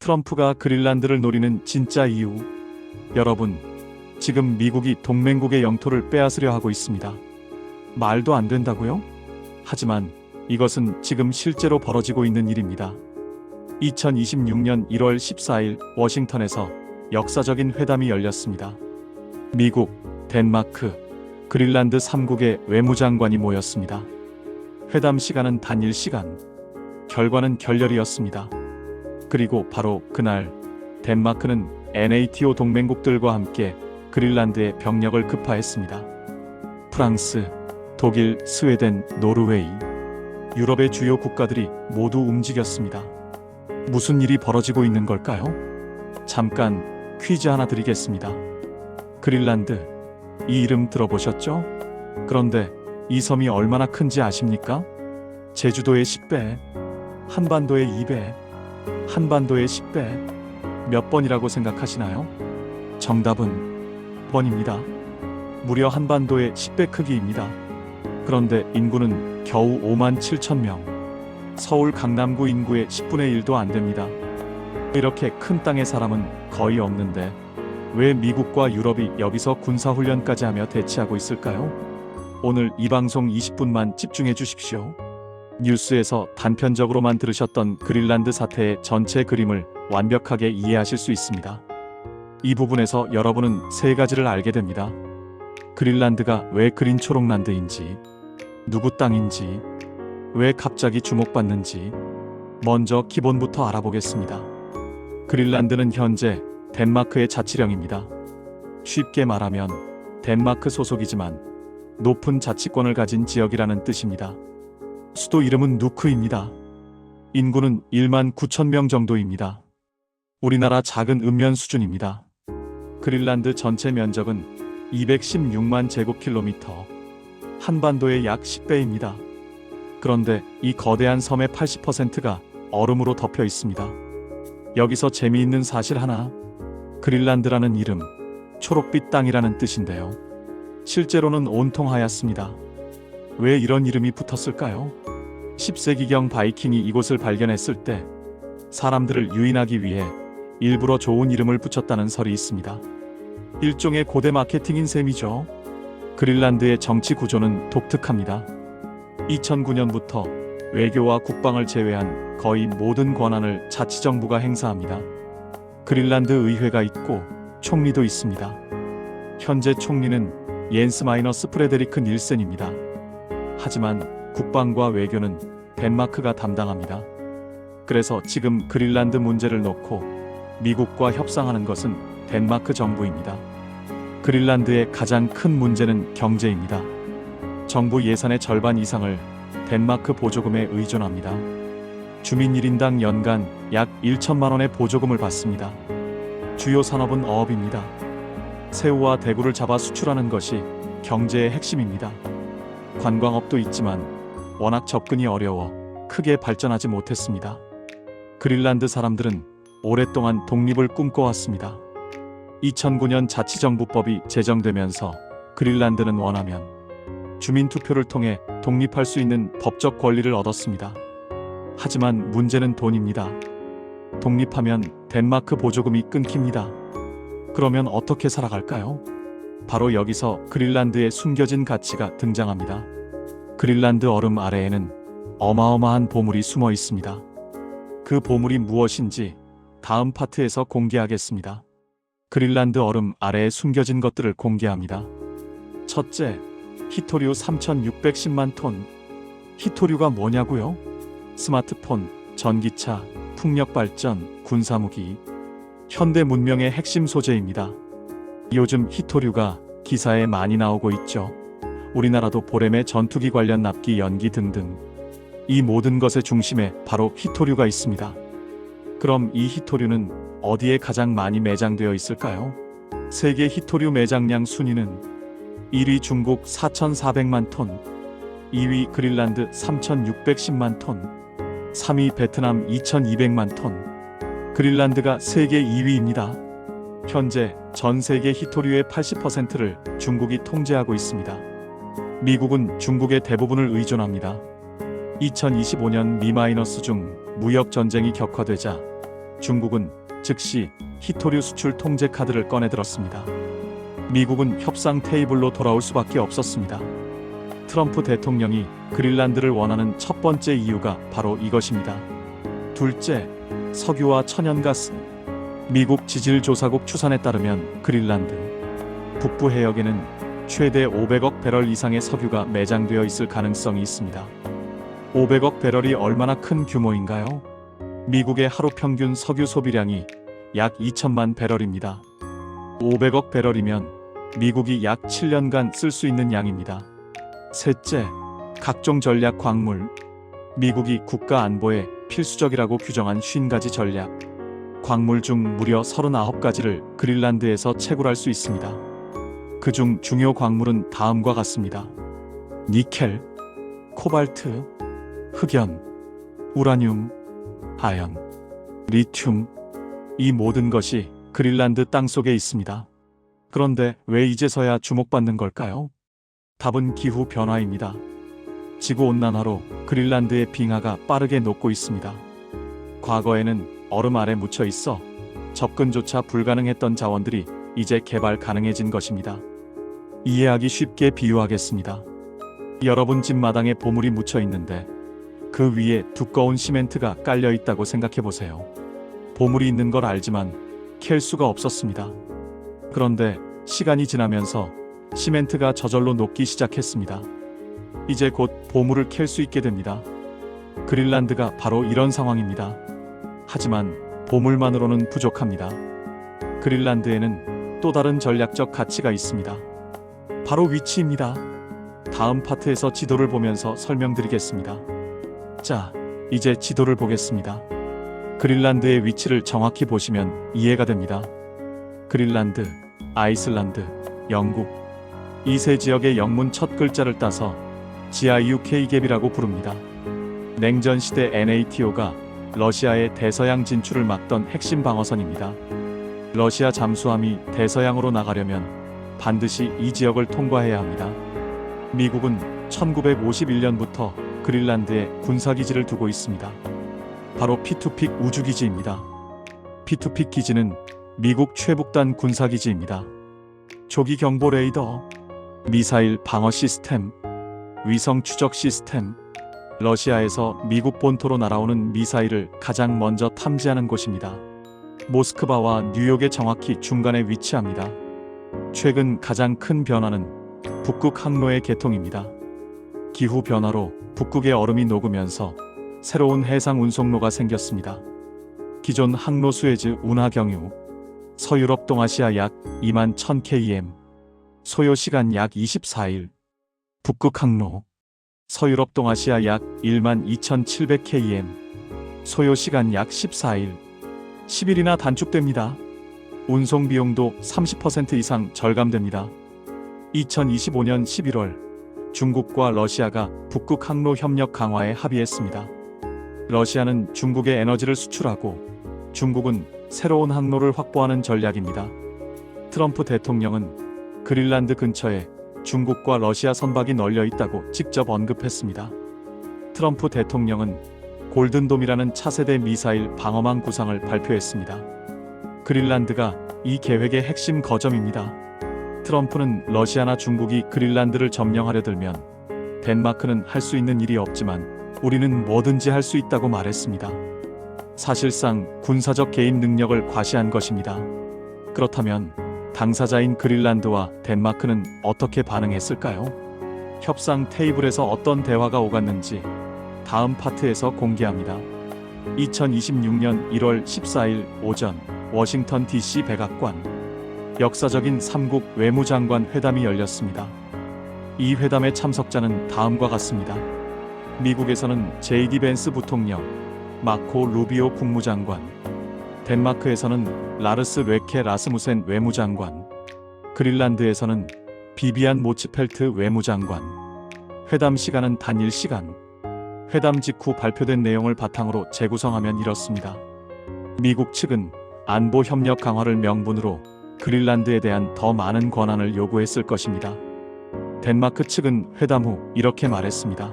트럼프가 그린란드를 노리는 진짜 이유. 여러분, 지금 미국이 동맹국의 영토를 빼앗으려 하고 있습니다. 말도 안 된다고요? 하지만 이것은 지금 실제로 벌어지고 있는 일입니다. 2026년 1월 14일 워싱턴에서 역사적인 회담이 열렸습니다. 미국, 덴마크, 그린란드 3국의 외무장관이 모였습니다. 회담 시간은 단 1시간. 결과는 결렬이었습니다. 그리고 바로 그날 덴마크는 NATO 동맹국들과 함께 그린란드에 병력을 급파했습니다. 프랑스, 독일, 스웨덴, 노르웨이, 유럽의 주요 국가들이 모두 움직였습니다. 무슨 일이 벌어지고 있는 걸까요? 잠깐 퀴즈 하나 드리겠습니다. 그린란드, 이 이름 들어보셨죠? 그런데 이 섬이 얼마나 큰지 아십니까? 제주도의 10배, 한반도의 2배, 한반도의 10배. 몇 번이라고 생각하시나요? 정답은 번입니다. 무려 한반도의 10배 크기입니다. 그런데 인구는 겨우 5만 7천 명. 서울 강남구 인구의 10분의 1도 안 됩니다. 이렇게 큰 땅의 사람은 거의 없는데 왜 미국과 유럽이 여기서 군사훈련까지 하며 대치하고 있을까요? 오늘 이 방송 20분만 집중해 주십시오. 뉴스에서 단편적으로만 들으셨던 그린란드 사태의 전체 그림을 완벽하게 이해하실 수 있습니다. 이 부분에서 여러분은 세 가지를 알게 됩니다. 그린란드가 왜 그린 초록란드인지, 누구 땅인지, 왜 갑자기 주목받는지 먼저 기본부터 알아보겠습니다. 그린란드는 현재 덴마크의 자치령입니다. 쉽게 말하면 덴마크 소속이지만 높은 자치권을 가진 지역이라는 뜻입니다. 수도 이름은 누크입니다. 인구는 1만 9천 명 정도입니다. 우리나라 작은 읍면 수준입니다. 그린란드 전체 면적은 216만 제곱킬로미터, 한반도의 약 10배입니다. 그런데 이 거대한 섬의 80%가 얼음으로 덮여 있습니다. 여기서 재미있는 사실 하나. 그린란드라는 이름, 초록빛 땅이라는 뜻인데요. 실제로는 온통 하얗습니다. 왜 이런 이름이 붙었을까요? 10세기경 바이킹이 이곳을 발견했을 때 사람들을 유인하기 위해 일부러 좋은 이름을 붙였다는 설이 있습니다. 일종의 고대 마케팅인 셈이죠. 그린란드의 정치 구조는 독특합니다. 2009년부터 외교와 국방을 제외한 거의 모든 권한을 자치정부가 행사합니다. 그린란드 의회가 있고 총리도 있습니다. 현재 총리는 옌스 마이너스 프레데리크 닐센입니다. 하지만 국방과 외교는 덴마크가 담당합니다. 그래서 지금 그린란드 문제를 놓고 미국과 협상하는 것은 덴마크 정부입니다. 그린란드의 가장 큰 문제는 경제입니다. 정부 예산의 절반 이상을 덴마크 보조금에 의존합니다. 주민 1인당 연간 약 1천만 원의 보조금을 받습니다. 주요 산업은 어업입니다. 새우와 대구를 잡아 수출하는 것이 경제의 핵심입니다. 관광업도 있지만 워낙 접근이 어려워 크게 발전하지 못했습니다. 그린란드 사람들은 오랫동안 독립을 꿈꿔왔습니다. 2009년 자치정부법이 제정되면서 그린란드는 원하면 주민투표를 통해 독립할 수 있는 법적 권리를 얻었습니다. 하지만 문제는 돈입니다. 독립하면 덴마크 보조금이 끊깁니다. 그러면 어떻게 살아갈까요? 바로 여기서 그린란드의 숨겨진 가치가 등장합니다. 그린란드 얼음 아래에는 어마어마한 보물이 숨어 있습니다. 그 보물이 무엇인지 다음 파트에서 공개하겠습니다. 그린란드 얼음 아래에 숨겨진 것들을 공개합니다. 첫째, 히토류 3,610만 톤. 히토류가 뭐냐고요? 스마트폰, 전기차, 풍력발전, 군사무기, 현대 문명의 핵심 소재입니다. 요즘 히토류가 기사에 많이 나오고 있죠. 우리나라도 보렘의 전투기 관련 납기 연기 등등. 이 모든 것의 중심에 바로 히토류가 있습니다. 그럼 이 히토류는 어디에 가장 많이 매장되어 있을까요? 세계 히토류 매장량 순위는 1위 중국 4,400만 톤, 2위 그린란드 3,610만 톤, 3위 베트남 2,200만 톤. 그린란드가 세계 2위입니다. 현재 전 세계 히토류의 80%를 중국이 통제하고 있습니다. 미국은 중국의 대부분을 의존합니다. 2025년 미- 중 무역 전쟁이 격화되자 중국은 즉시 히토류 수출 통제 카드를 꺼내들었습니다. 미국은 협상 테이블로 돌아올 수밖에 없었습니다. 트럼프 대통령이 그린란드를 원하는 첫 번째 이유가 바로 이것입니다. 둘째, 석유와 천연가스. 미국 지질조사국 추산에 따르면 그린란드 북부 해역에는 최대 500억 배럴 이상의 석유가 매장되어 있을 가능성이 있습니다. 500억 배럴이 얼마나 큰 규모인가요? 미국의 하루 평균 석유 소비량이 약 2천만 배럴입니다. 500억 배럴이면 미국이 약 7년간 쓸 수 있는 양입니다. 셋째, 각종 전략 광물. 미국이 국가 안보에 필수적이라고 규정한 50가지 전략 광물 중 무려 39가지를 그린란드에서 채굴할 수 있습니다. 그중 중요 광물은 다음과 같습니다. 니켈, 코발트, 흑연, 우라늄, 아연, 리튬. 이 모든 것이 그린란드 땅속에 있습니다. 그런데 왜 이제서야 주목받는 걸까요? 답은 기후 변화입니다. 지구 온난화로 그린란드의 빙하가 빠르게 녹고 있습니다. 과거에는 얼음 아래 묻혀 있어 접근조차 불가능했던 자원들이 이제 개발 가능해진 것입니다. 이해하기 쉽게 비유하겠습니다. 여러분 집 마당에 보물이 묻혀 있는데 그 위에 두꺼운 시멘트가 깔려 있다고 생각해 보세요. 보물이 있는 걸 알지만 캘 수가 없었습니다. 그런데 시간이 지나면서 시멘트가 저절로 녹기 시작했습니다. 이제 곧 보물을 캘 수 있게 됩니다. 그린란드가 바로 이런 상황입니다. 하지만 보물만으로는 부족합니다. 그린란드에는 또 다른 전략적 가치가 있습니다. 바로 위치입니다. 다음 파트에서 지도를 보면서 설명드리겠습니다. 자, 이제 지도를 보겠습니다. 그린란드의 위치를 정확히 보시면 이해가 됩니다. 그린란드, 아이슬란드, 영국. 이 세 지역의 영문 첫 글자를 따서 GIUK 갭이라고 부릅니다. 냉전 시대 NATO가 러시아의 대서양 진출을 막던 핵심 방어선입니다. 러시아 잠수함이 대서양으로 나가려면 반드시 이 지역을 통과해야 합니다. 미국은 1951년부터 그린란드에 군사기지를 두고 있습니다. 바로 피투픽 우주기지입니다. 피투픽 기지는 미국 최북단 군사기지입니다. 조기 경보 레이더, 미사일 방어 시스템, 위성 추적 시스템, 러시아에서 미국 본토로 날아오는 미사일을 가장 먼저 탐지하는 곳입니다. 모스크바와 뉴욕의 정확히 중간에 위치합니다. 최근 가장 큰 변화는 북극 항로의 개통입니다. 기후 변화로 북극의 얼음이 녹으면서 새로운 해상 운송로가 생겼습니다. 기존 항로 수에즈 운하 경유, 서유럽 동아시아 약 2만 1000km, 소요 시간 약 24일, 북극 항로, 서유럽 동아시아 약 1만 2700km, 소요 시간 약 14일, 10일이나 단축됩니다. 운송 비용도 30% 이상 절감됩니다. 2025년 11월, 중국과 러시아가 북극 항로 협력 강화에 합의했습니다. 러시아는 중국에 에너지를 수출하고 중국은 새로운 항로를 확보하는 전략입니다. 트럼프 대통령은 그린란드 근처에 중국과 러시아 선박이 널려 있다고 직접 언급했습니다. 트럼프 대통령은 골든돔이라는 차세대 미사일 방어망 구상을 발표했습니다. 그린란드가 이 계획의 핵심 거점입니다. 트럼프는 러시아나 중국이 그린란드를 점령하려 들면 덴마크는 할 수 있는 일이 없지만 우리는 뭐든지 할 수 있다고 말했습니다. 사실상 군사적 개입 능력을 과시한 것입니다. 그렇다면 당사자인 그린란드와 덴마크는 어떻게 반응했을까요? 협상 테이블에서 어떤 대화가 오갔는지 다음 파트에서 공개합니다. 2026년 1월 14일 오전 워싱턴 DC 백악관 역사적인 3국 외무장관 회담이 열렸습니다. 이 회담의 참석자는 다음과 같습니다. 미국에서는 JD 벤스 부통령, 마코 루비오 국무장관, 덴마크에서는 라르스 웨케 라스무센 외무장관, 그린란드에서는 비비안 모츠펠트 외무장관. 회담 시간은 단 1시간. 회담 직후 발표된 내용을 바탕으로 재구성하면 이렇습니다. 미국 측은 안보 협력 강화를 명분으로 그린란드에 대한 더 많은 권한을 요구했을 것입니다. 덴마크 측은 회담 후 이렇게 말했습니다.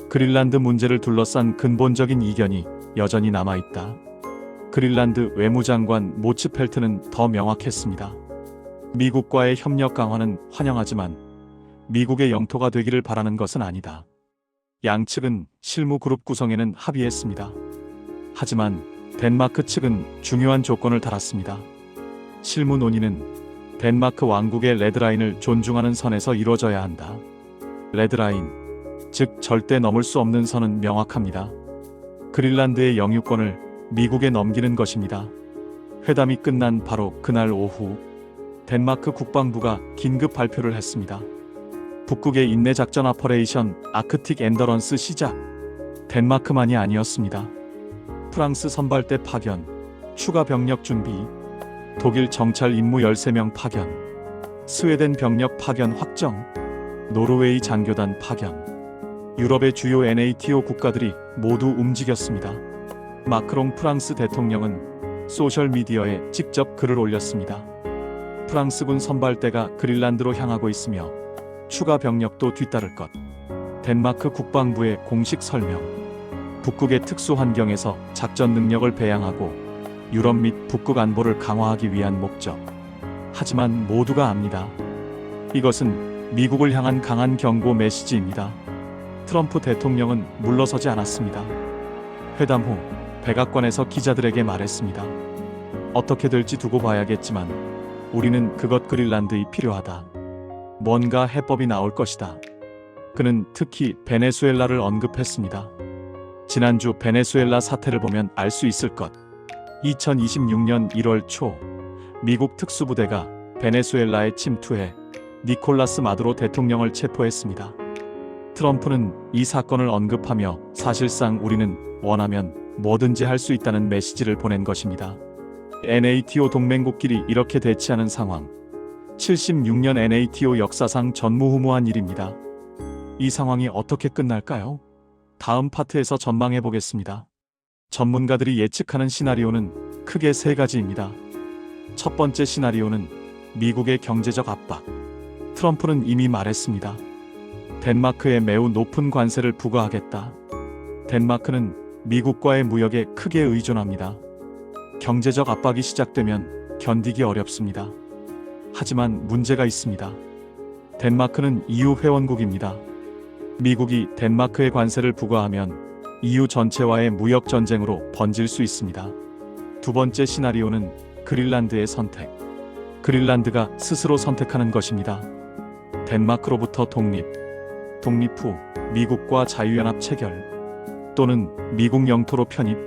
그린란드 문제를 둘러싼 근본적인 이견이 여전히 남아있다. 그린란드 외무장관 모츠펠트는 더 명확했습니다. 미국과의 협력 강화는 환영하지만 미국의 영토가 되기를 바라는 것은 아니다. 양측은 실무 그룹 구성에는 합의했습니다. 하지만 덴마크 측은 중요한 조건을 달았습니다. 실무 논의는 덴마크 왕국의 레드라인을 존중하는 선에서 이루어져야 한다. 레드라인, 즉 절대 넘을 수 없는 선은 명확합니다. 그린란드의 영유권을 미국에 넘기는 것입니다. 회담이 끝난 바로 그날 오후 덴마크 국방부가 긴급 발표를 했습니다. 북극의 인내 작전 오퍼레이션 아크틱 엔더런스 시작. 덴마크만이 아니었습니다. 프랑스 선발대 파견, 추가 병력 준비, 독일 정찰 임무 13명 파견, 스웨덴 병력 파견 확정, 노르웨이 장교단 파견, 유럽의 주요 NATO 국가들이 모두 움직였습니다. 마크롱 프랑스 대통령은 소셜미디어에 직접 글을 올렸습니다. 프랑스군 선발대가 그린란드로 향하고 있으며 추가 병력도 뒤따를 것. 덴마크 국방부의 공식 설명. 북극의 특수 환경에서 작전 능력을 배양하고 유럽 및 북극 안보를 강화하기 위한 목적. 하지만 모두가 압니다. 이것은 미국을 향한 강한 경고 메시지입니다. 트럼프 대통령은 물러서지 않았습니다. 회담 후 백악관에서 기자들에게 말했습니다. 어떻게 될지 두고 봐야겠지만 우리는 그것 그린란드이 필요하다. 뭔가 해법이 나올 것이다. 그는 특히 베네수엘라를 언급했습니다. 지난주 베네수엘라 사태를 보면 알 수 있을 것. 2026년 1월 초 미국 특수부대가 베네수엘라에 침투해 니콜라스 마두로 대통령을 체포했습니다. 트럼프는 이 사건을 언급하며 사실상 우리는 원하면 뭐든지 할 수 있다는 메시지를 보낸 것입니다. NATO 동맹국끼리 이렇게 대치하는 상황. 76년 NATO 역사상 전무후무한 일입니다. 이 상황이 어떻게 끝날까요? 다음 파트에서 전망해 보겠습니다. 전문가들이 예측하는 시나리오는 크게 세 가지입니다. 첫 번째 시나리오는 미국의 경제적 압박. 트럼프는 이미 말했습니다. 덴마크에 매우 높은 관세를 부과하겠다. 덴마크는 미국과의 무역에 크게 의존합니다. 경제적 압박이 시작되면 견디기 어렵습니다. 하지만 문제가 있습니다. 덴마크는 EU 회원국입니다. 미국이 덴마크에 관세를 부과하면 EU 전체와의 무역 전쟁으로 번질 수 있습니다. 두 번째 시나리오는 그린란드의 선택. 그린란드가 스스로 선택하는 것입니다. 덴마크로부터 독립 후 미국과 자유연합 체결 또는 미국 영토로 편입.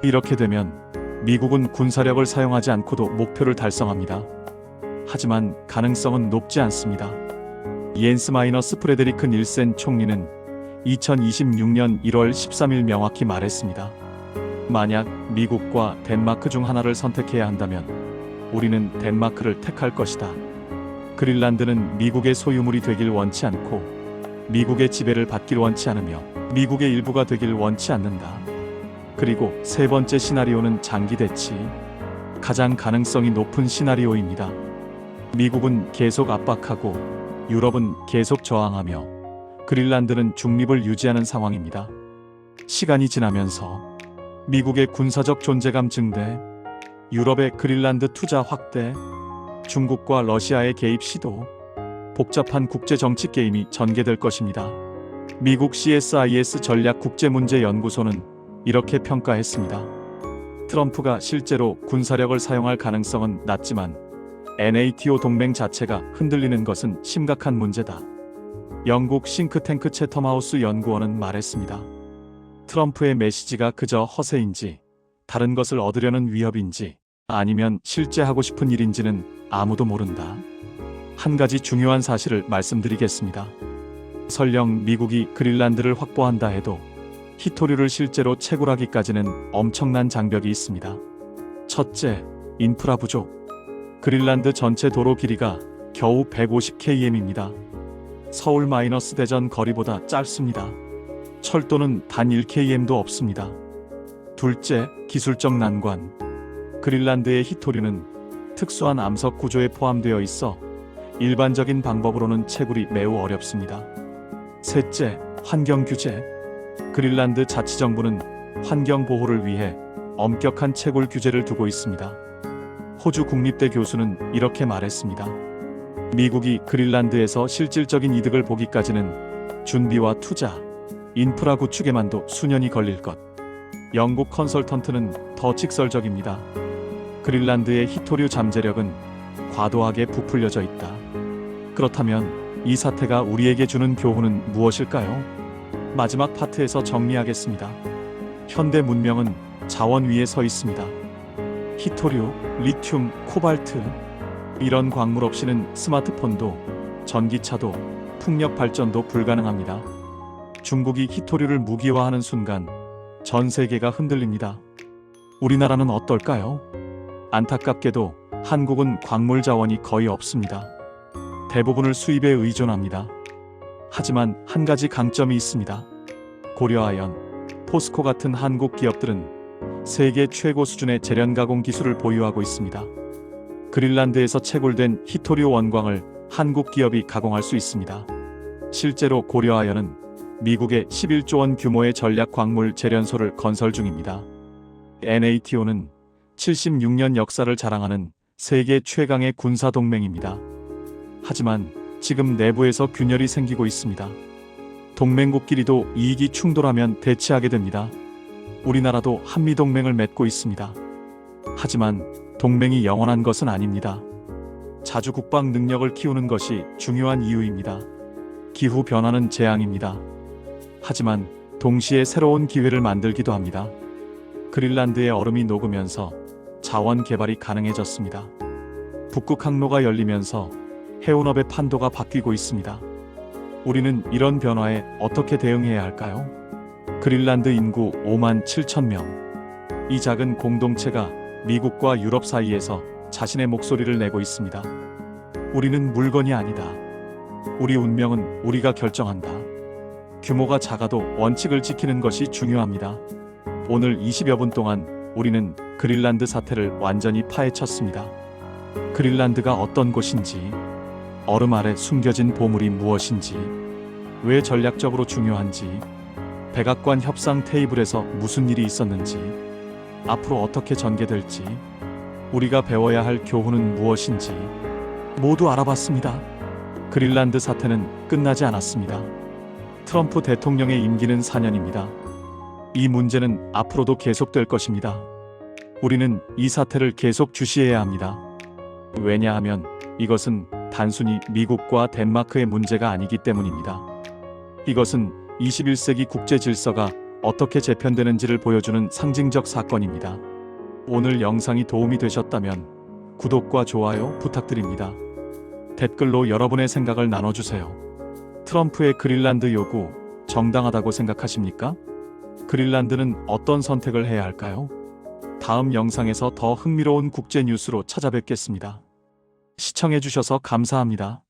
이렇게 되면 미국은 군사력을 사용하지 않고도 목표를 달성합니다. 하지만 가능성은 높지 않습니다. 옌스 마이너스 프레데리크 닐센 총리는 2026년 1월 13일 명확히 말했습니다. 만약 미국과 덴마크 중 하나를 선택해야 한다면 우리는 덴마크를 택할 것이다. 그린란드는 미국의 소유물이 되길 원치 않고 미국의 지배를 받길 원치 않으며 미국의 일부가 되길 원치 않는다. 그리고 세 번째 시나리오는 장기 대치. 가장 가능성이 높은 시나리오입니다. 미국은 계속 압박하고 유럽은 계속 저항하며 그린란드는 중립을 유지하는 상황입니다. 시간이 지나면서 미국의 군사적 존재감 증대, 유럽의 그린란드 투자 확대, 중국과 러시아의 개입 시도, 복잡한 국제정치 게임이 전개될 것입니다. 미국 CSIS 전략국제문제연구소는 이렇게 평가했습니다. 트럼프가 실제로 군사력을 사용할 가능성은 낮지만 NATO 동맹 자체가 흔들리는 것은 심각한 문제다. 영국 싱크탱크 채텀하우스 연구원은 말했습니다. 트럼프의 메시지가 그저 허세인지, 다른 것을 얻으려는 위협인지, 아니면 실제 하고 싶은 일인지는 아무도 모른다. 한 가지 중요한 사실을 말씀드리겠습니다. 설령 미국이 그린란드를 확보한다 해도 히토류를 실제로 채굴하기까지는 엄청난 장벽이 있습니다. 첫째, 인프라 부족. 그린란드 전체 도로 길이가 겨우 150km입니다. 서울-대전 거리보다 짧습니다. 철도는 단 1km도 없습니다. 둘째, 기술적 난관. 그린란드의 히토류는 특수한 암석 구조에 포함되어 있어 일반적인 방법으로는 채굴이 매우 어렵습니다. 셋째, 환경 규제. 그린란드 자치정부는 환경 보호를 위해 엄격한 채굴 규제를 두고 있습니다. 호주 국립대 교수는 이렇게 말했습니다. 미국이 그린란드에서 실질적인 이득을 보기까지는 준비와 투자, 인프라 구축에만도 수년이 걸릴 것. 영국 컨설턴트는 더 직설적입니다. 그린란드의 히토류 잠재력은 과도하게 부풀려져 있다. 그렇다면 이 사태가 우리에게 주는 교훈은 무엇일까요? 마지막 파트에서 정리하겠습니다. 현대 문명은 자원 위에 서 있습니다. 히토류, 리튬, 코발트 이런 광물 없이는 스마트폰도 전기차도 풍력 발전도 불가능합니다. 중국이 히토류를 무기화하는 순간 전 세계가 흔들립니다. 우리나라는 어떨까요? 안타깝게도 한국은 광물 자원이 거의 없습니다. 대부분을 수입에 의존합니다. 하지만 한 가지 강점이 있습니다. 고려아연, 포스코 같은 한국 기업들은 세계 최고 수준의 재련 가공 기술을 보유하고 있습니다. 그린란드에서 채굴된 히토류 원광을 한국 기업이 가공할 수 있습니다. 실제로 고려아연은 미국의 11조 원 규모의 전략 광물 재련소를 건설 중입니다. NATO는 76년 역사를 자랑하는 세계 최강의 군사 동맹입니다. 하지만 지금 내부에서 균열이 생기고 있습니다. 동맹국끼리도 이익이 충돌하면 대치하게 됩니다. 우리나라도 한미동맹을 맺고 있습니다. 하지만 동맹이 영원한 것은 아닙니다. 자주 국방 능력을 키우는 것이 중요한 이유입니다. 기후 변화는 재앙입니다. 하지만 동시에 새로운 기회를 만들기도 합니다. 그린란드의 얼음이 녹으면서 자원 개발이 가능해졌습니다. 북극 항로가 열리면서 해운업의 판도가 바뀌고 있습니다. 우리는 이런 변화에 어떻게 대응해야 할까요? 그린란드 인구 5만 7천 명. 이 작은 공동체가 미국과 유럽 사이에서 자신의 목소리를 내고 있습니다. 우리는 물건이 아니다. 우리 운명은 우리가 결정한다. 규모가 작아도 원칙을 지키는 것이 중요합니다. 오늘 20여 분 동안 우리는 그린란드 사태를 완전히 파헤쳤습니다. 그린란드가 어떤 곳인지, 얼음 아래 숨겨진 보물이 무엇인지, 왜 전략적으로 중요한지, 백악관 협상 테이블에서 무슨 일이 있었는지, 앞으로 어떻게 전개될지, 우리가 배워야 할 교훈은 무엇인지 모두 알아봤습니다. 그린란드 사태는 끝나지 않았습니다. 트럼프 대통령의 임기는 4년입니다. 이 문제는 앞으로도 계속될 것입니다. 우리는 이 사태를 계속 주시해야 합니다. 왜냐하면 이것은 단순히 미국과 덴마크의 문제가 아니기 때문입니다. 이것은 21세기 국제 질서가 어떻게 재편되는지를 보여주는 상징적 사건입니다. 오늘 영상이 도움이 되셨다면 구독과 좋아요 부탁드립니다. 댓글로 여러분의 생각을 나눠주세요. 트럼프의 그린란드 요구 정당하다고 생각하십니까? 그린란드는 어떤 선택을 해야 할까요? 다음 영상에서 더 흥미로운 국제 뉴스로 찾아뵙겠습니다. 시청해주셔서 감사합니다.